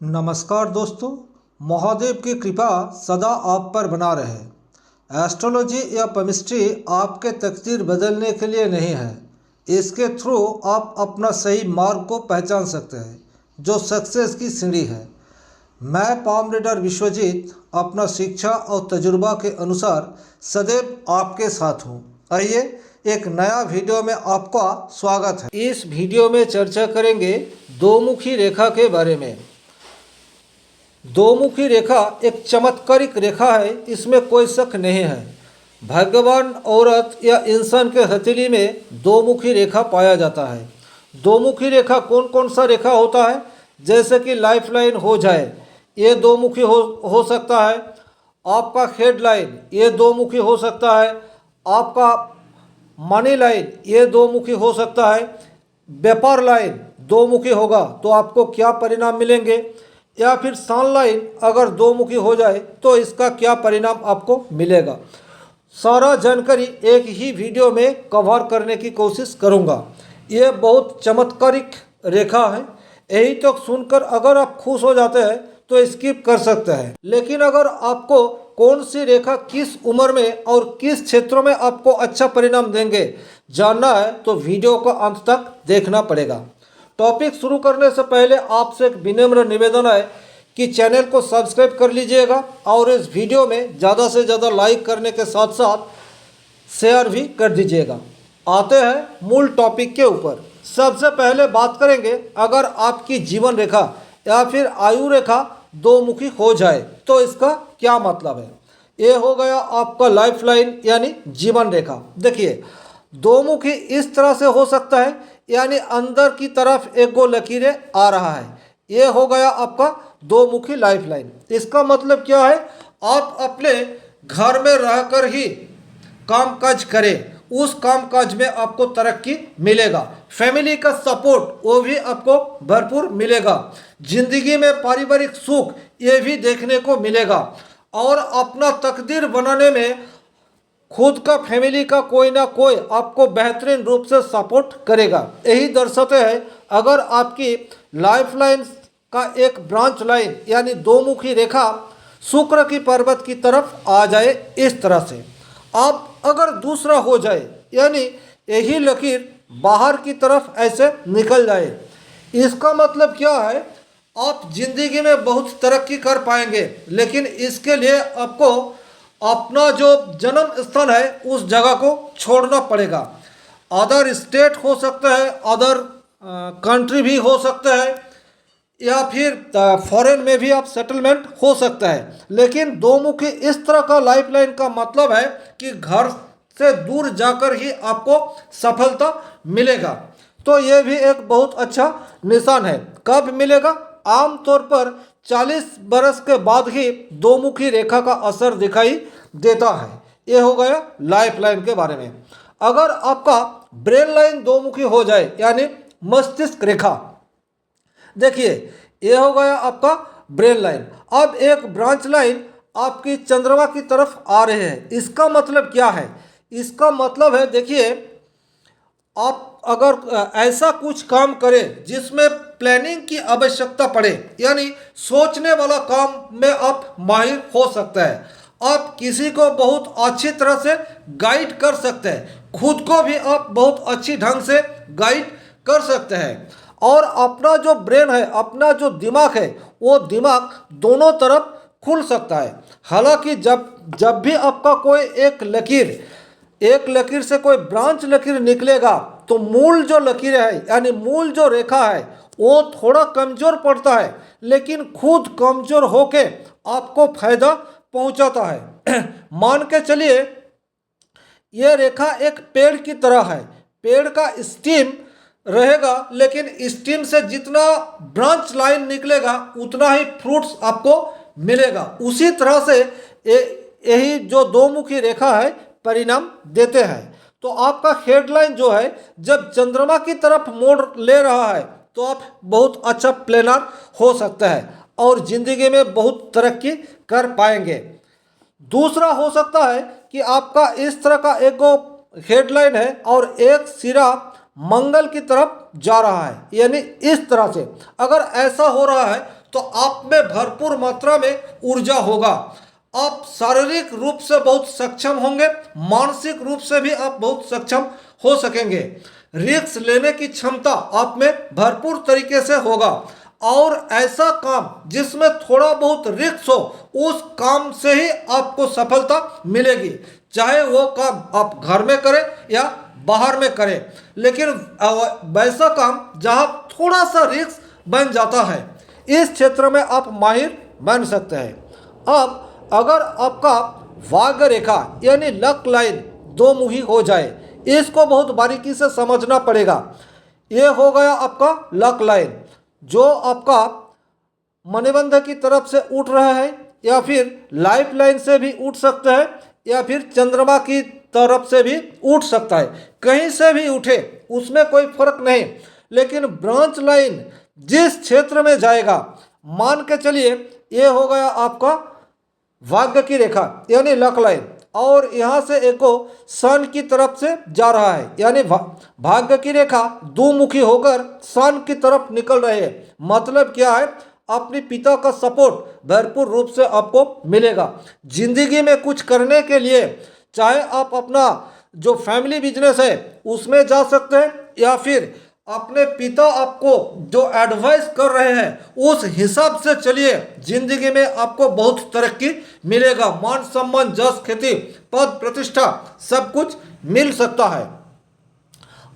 नमस्कार दोस्तों, महादेव की कृपा सदा आप पर बना रहे। एस्ट्रोलॉजी या केमिस्ट्री आपके तकदीर बदलने के लिए नहीं है। इसके थ्रू आप अपना सही मार्ग को पहचान सकते हैं, जो सक्सेस की सीढ़ी है। मैं पाम रीडर विश्वजीत अपना शिक्षा और तजुर्बा के अनुसार सदैव आपके साथ हूँ। आइए एक नया वीडियो में आपका स्वागत है। इस वीडियो में चर्चा करेंगे दोमुखी रेखा के बारे में। दोमुखी रेखा एक चमत्कारिक रेखा है, इसमें कोई शक नहीं है। भगवान, औरत या इंसान के हथेली में दोमुखी रेखा पाया जाता है। दोमुखी रेखा कौन कौन सा रेखा होता है? जैसे कि लाइफ लाइन हो जाए, ये दोमुखी हो सकता है। आपका हेड लाइन ये दोमुखी हो सकता है। आपका मनी लाइन ये दोमुखी हो सकता है। व्यापार लाइन दोमुखी होगा तो आपको क्या परिणाम मिलेंगे, या फिर सन लाइन अगर दोमुखी हो जाए तो इसका क्या परिणाम आपको मिलेगा। सारा जानकारी एक ही वीडियो में कवर करने की कोशिश करूंगा। ये बहुत चमत्कारिक रेखा है। यही तो सुनकर अगर आप खुश हो जाते हैं तो स्किप कर सकते हैं। लेकिन अगर आपको कौन सी रेखा किस उम्र में और किस क्षेत्रों में आपको अच्छा परिणाम देंगे जानना है तो वीडियो को अंत तक देखना पड़ेगा। टॉपिक शुरू करने से पहले आपसे एक विनम्र निवेदन है कि चैनल को सब्सक्राइब कर लीजिएगा और इस वीडियो में ज़्यादा से ज़्यादा लाइक करने के साथ साथ शेयर भी कर दीजिएगा। आते हैं मूल टॉपिक के ऊपर। सबसे पहले बात करेंगे, अगर आपकी जीवन रेखा या फिर आयु रेखा दोमुखी हो जाए तो इसका क्या मतलब है। ये हो गया आपका लाइफ लाइन यानी जीवन रेखा। देखिए, दोमुखी इस तरह से हो सकता है, यानी अंदर की तरफ एक गो लकीरें आ रहा है। ये हो गया आपका दोमुखी लाइफ लाइन। इसका मतलब क्या है? आप अपने घर में रहकर ही कामकाज करें, उस कामकाज में आपको तरक्की मिलेगा। फैमिली का सपोर्ट वो भी आपको भरपूर मिलेगा। जिंदगी में पारिवारिक सुख ये भी देखने को मिलेगा। और अपना तकदीर बनाने में खुद का, फैमिली का कोई ना कोई आपको बेहतरीन रूप से सपोर्ट करेगा। यही दर्शाते हैं अगर आपकी लाइफ लाइन का एक ब्रांच लाइन यानी दोमुखी रेखा शुक्र की पर्वत की तरफ आ जाए इस तरह से। अब अगर दूसरा हो जाए यानी यही लकीर बाहर की तरफ ऐसे निकल जाए, इसका मतलब क्या है? आप जिंदगी में बहुत तरक्की कर पाएंगे, लेकिन इसके लिए आपको अपना जो जन्म स्थान है उस जगह को छोड़ना पड़ेगा। अदर स्टेट हो सकता है, अदर कंट्री भी हो सकता है, या फिर फॉरेन में भी आप सेटलमेंट हो सकता है। लेकिन दोमुखी इस तरह का लाइफ लाइन का मतलब है कि घर से दूर जाकर ही आपको सफलता मिलेगा। तो ये भी एक बहुत अच्छा निशान है। कब मिलेगा? आमतौर पर 40 बरस के बाद ही दोमुखी रेखा का असर दिखाई देता है। ये हो गया लाइफ लाइन के बारे में। अगर आपका ब्रेन लाइन दोमुखी हो जाए यानी मस्तिष्क रेखा, देखिए ये हो गया आपका ब्रेन लाइन। अब एक ब्रांच लाइन आपकी चंद्रमा की तरफ आ रहे हैं। इसका मतलब क्या है? इसका मतलब है, देखिए, आप अगर ऐसा कुछ काम करें जिसमें प्लानिंग की आवश्यकता पड़े, यानी सोचने वाला काम में आप माहिर हो सकते हैं। आप किसी को बहुत अच्छी तरह से गाइड कर सकते हैं, खुद को भी आप बहुत अच्छी ढंग से गाइड कर सकते हैं। और अपना जो ब्रेन है, अपना जो दिमाग है, वो दिमाग दोनों तरफ खुल सकता है। हालांकि जब भी आपका कोई एक लकीर से कोई ब्रांच लकीर निकलेगा तो मूल जो लकीर है यानी मूल जो रेखा है वो थोड़ा कमजोर पड़ता है, लेकिन खुद कमजोर होके आपको फायदा पहुंचाता है। मान के चलिए ये रेखा एक पेड़ की तरह है। पेड़ का स्टीम रहेगा, लेकिन स्टीम से जितना ब्रांच लाइन निकलेगा उतना ही फ्रूट्स आपको मिलेगा। उसी तरह से यही जो दोमुखी रेखा है परिणाम देते हैं। तो आपका हेडलाइन जो है जब चंद्रमा की तरफ मोड़ ले रहा है तो आप बहुत अच्छा प्लानर हो सकता है और जिंदगी में बहुत तरक्की कर पाएंगे। दूसरा हो सकता है कि आपका इस तरह का एक हेडलाइन है और एक सिरा मंगल की तरफ जा रहा है, यानी इस तरह से अगर ऐसा हो रहा है तो आप में भरपूर मात्रा में ऊर्जा होगा। आप शारीरिक रूप से बहुत सक्षम होंगे, मानसिक रूप से भी आप बहुत सक्षम हो सकेंगे। रिस्क लेने की क्षमता आप में भरपूर तरीके से होगा और ऐसा काम जिसमें थोड़ा बहुत रिस्क हो, उस काम से ही आपको सफलता मिलेगी, चाहे वो काम आप घर में करें या बाहर में करें। लेकिन वैसा काम जहां थोड़ा सा रिस्क बन जाता है, इस क्षेत्र में आप माहिर बन सकते हैं। अब अगर आपका भाग्य रेखा यानी लक लाइन दो मुखी हो जाए, इसको बहुत बारीकी से समझना पड़ेगा। ये हो गया आपका लक लाइन, जो आपका मणिबंध की तरफ से उठ रहा है, या फिर लाइफ लाइन से भी उठ सकता है, या फिर चंद्रमा की तरफ से भी उठ सकता है। कहीं से भी उठे उसमें कोई फर्क नहीं, लेकिन ब्रांच लाइन जिस क्षेत्र में जाएगा, मान के चलिए ये हो गया आपका भाग्य की रेखा यानी लक लाइन, और यहाँ से एको सन की तरफ से जा रहा है, यानी भाग्य की रेखा दुमुखी होकर सन की तरफ निकल रही है। मतलब क्या है, अपने पिता का सपोर्ट भरपूर रूप से आपको मिलेगा। जिंदगी में कुछ करने के लिए चाहे आप अपना जो फैमिली बिजनेस है उसमें जा सकते हैं, या फिर अपने पिता आपको जो एडवाइस कर रहे हैं उस हिसाब से चलिए। जिंदगी में आपको बहुत तरक्की मिलेगा, मान सम्मान जस ख्याति पद प्रतिष्ठा सब कुछ मिल सकता है।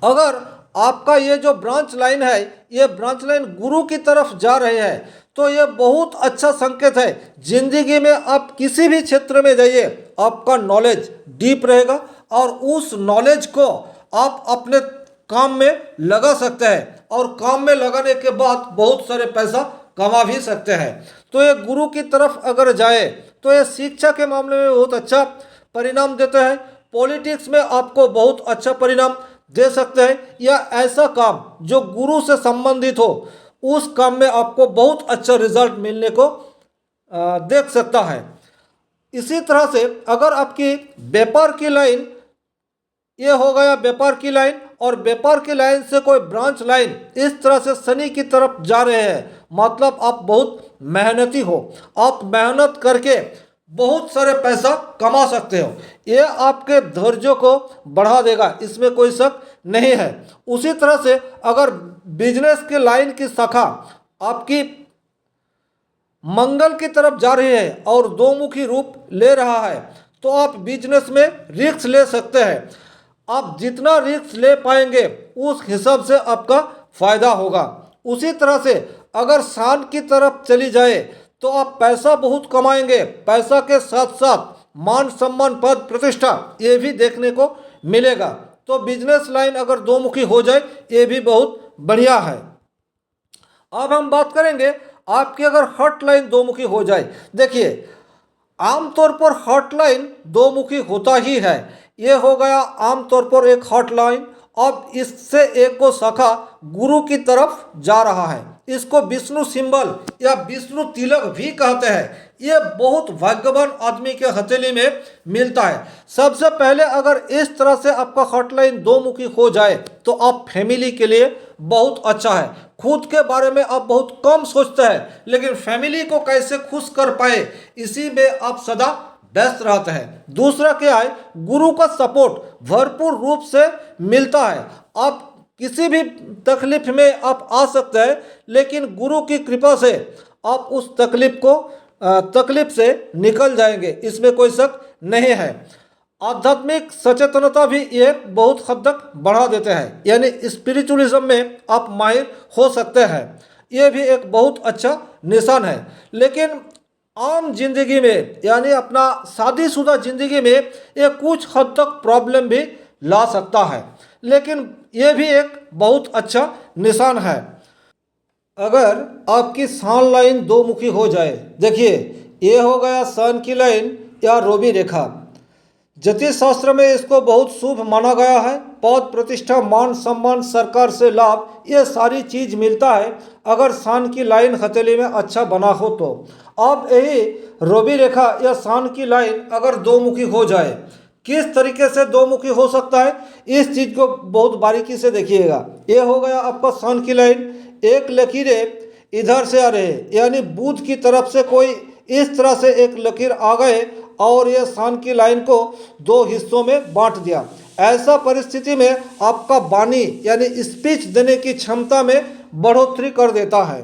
अगर आपका ये जो ब्रांच लाइन है, ये ब्रांच लाइन गुरु की तरफ जा रही है, तो ये बहुत अच्छा संकेत है। जिंदगी में आप किसी भी क्षेत्र में जाइए, आपका नॉलेज डीप रहेगा और उस नॉलेज को आप अपने काम में लगा सकते हैं, और काम में लगाने के बाद बहुत सारे पैसा कमा भी सकते हैं। तो ये गुरु की तरफ अगर जाए तो ये शिक्षा के मामले में बहुत अच्छा परिणाम देता है। पॉलिटिक्स में आपको बहुत अच्छा परिणाम दे सकते हैं, या ऐसा काम जो गुरु से संबंधित हो उस काम में आपको बहुत अच्छा रिजल्ट मिलने को देख सकता है। इसी तरह से अगर आपकी व्यापार की लाइन, ये हो गया व्यापार की लाइन, और व्यापार की लाइन से कोई ब्रांच लाइन इस तरह से शनि की तरफ जा रहे हैं, मतलब आप बहुत मेहनती हो, आप मेहनत करके बहुत सारे पैसा कमा सकते हो। ये आपके धैर्य को बढ़ा देगा, इसमें कोई शक नहीं है। उसी तरह से अगर बिजनेस की लाइन की शाखा आपकी मंगल की तरफ जा रही है और दो मुखी रूप ले रहा है, तो आप बिजनेस में रिस्क ले सकते हैं। आप जितना रिस्क ले पाएंगे उस हिसाब से आपका फायदा होगा। उसी तरह से अगर शान की तरफ चली जाए तो आप पैसा बहुत कमाएंगे, पैसा के साथ साथ मान सम्मान पद प्रतिष्ठा ये भी देखने को मिलेगा। तो बिजनेस लाइन अगर दो मुखी हो जाए ये भी बहुत बढ़िया है। अब हम बात करेंगे आपकी अगर हॉट लाइन दो मुखी हो जाए। देखिए, आमतौर पर हॉट लाइन दो मुखी होता ही है। ये हो गया आमतौर पर एक हॉट लाइन। अब इससे एक को शाखा गुरु की तरफ जा रहा है, इसको विष्णु सिंबल या विष्णु तिलक भी कहते हैं। ये बहुत भाग्यवान आदमी के हथेली में मिलता है। सबसे पहले अगर इस तरह से आपका हॉटलाइन दो मुखी हो जाए तो आप फैमिली के लिए बहुत अच्छा है। खुद के बारे में आप बहुत कम सोचते हैं, लेकिन फैमिली को कैसे खुश कर पाए इसी में आप सदा व्यस्त रहते हैं। दूसरा क्या है, गुरु का सपोर्ट भरपूर रूप से मिलता है। आप किसी भी तकलीफ में आप आ सकते हैं, लेकिन गुरु की कृपा से आप उस तकलीफ से निकल जाएंगे, इसमें कोई शक नहीं है। आध्यात्मिक सचेतनता भी ये बहुत हद तक बढ़ा देते हैं, यानी स्पिरिचुअलिज्म में आप माहिर हो सकते हैं। ये भी एक बहुत अच्छा निशान है। लेकिन आम जिंदगी में यानी अपना शादीशुदा जिंदगी में ये कुछ हद तक प्रॉब्लम भी ला सकता है, लेकिन ये भी एक बहुत अच्छा निशान है। अगर आपकी सान लाइन दो मुखी हो जाए, देखिए ये हो गया सन की लाइन या रोबी रेखा। ज्योतिष शास्त्र में इसको बहुत शुभ माना गया है। पद प्रतिष्ठा मान सम्मान सरकार से लाभ ये सारी चीज मिलता है अगर सान की लाइन हथेली में अच्छा बना हो तो। अब यही रोबी रेखा या सान की लाइन अगर दो मुखी हो जाए, किस तरीके से दो मुखी हो सकता है इस चीज को बहुत बारीकी से देखिएगा। ये हो गया आपका सान की लाइन। एक लकीरें इधर से आ रहे, यानी बुध की तरफ से कोई इस तरह से एक लकीर आ गए और ये सन की लाइन को दो हिस्सों में बांट दिया। ऐसा परिस्थिति में आपका वाणी यानी स्पीच देने की क्षमता में बढ़ोतरी कर देता है।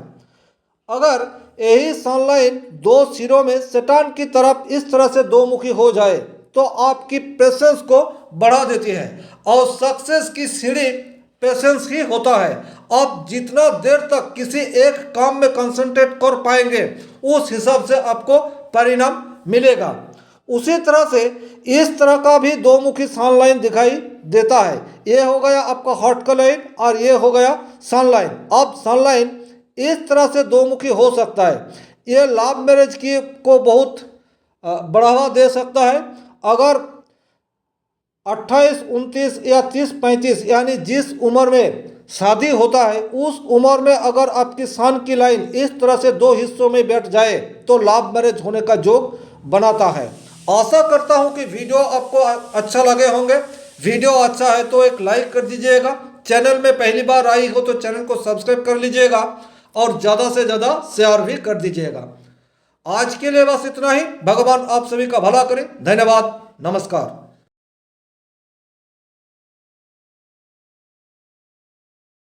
अगर यही सनलाइन दो सिरों में शैतान की तरफ इस तरह से दो मुखी हो जाए तो आपकी पेशेंस को बढ़ा देती है और सक्सेस की सीढ़ी पेशेंस ही होता है। आप जितना देर तक किसी एक काम में कंसंट्रेट कर पाएंगे उस हिसाब से आपको परिणाम मिलेगा। उसी तरह से इस तरह का भी दो मुखी सनलाइन दिखाई देता है। ये हो गया आपका हॉट का लाइन और ये हो गया सनलाइन। अब सनलाइन इस तरह से दो मुखी हो सकता है। ये लव मैरिज की को बहुत बढ़ावा दे सकता है। अगर 28, 29 या 30, 35 यानी जिस उम्र में शादी होता है उस उम्र में अगर आपकी सन की लाइन इस तरह से दो हिस्सों में बैठ जाए तो लव मैरिज होने का योग बनाता है। आशा करता हूं कि वीडियो आपको अच्छा लगे होंगे। वीडियो अच्छा है तो एक लाइक कर दीजिएगा। चैनल में पहली बार आई हो तो चैनल को सब्सक्राइब कर लीजिएगा और ज़्यादा से ज़्यादा शेयर भी कर दीजिएगा। आज के लिए बस इतना ही। भगवान आप सभी का भला करें। धन्यवाद। नमस्कार।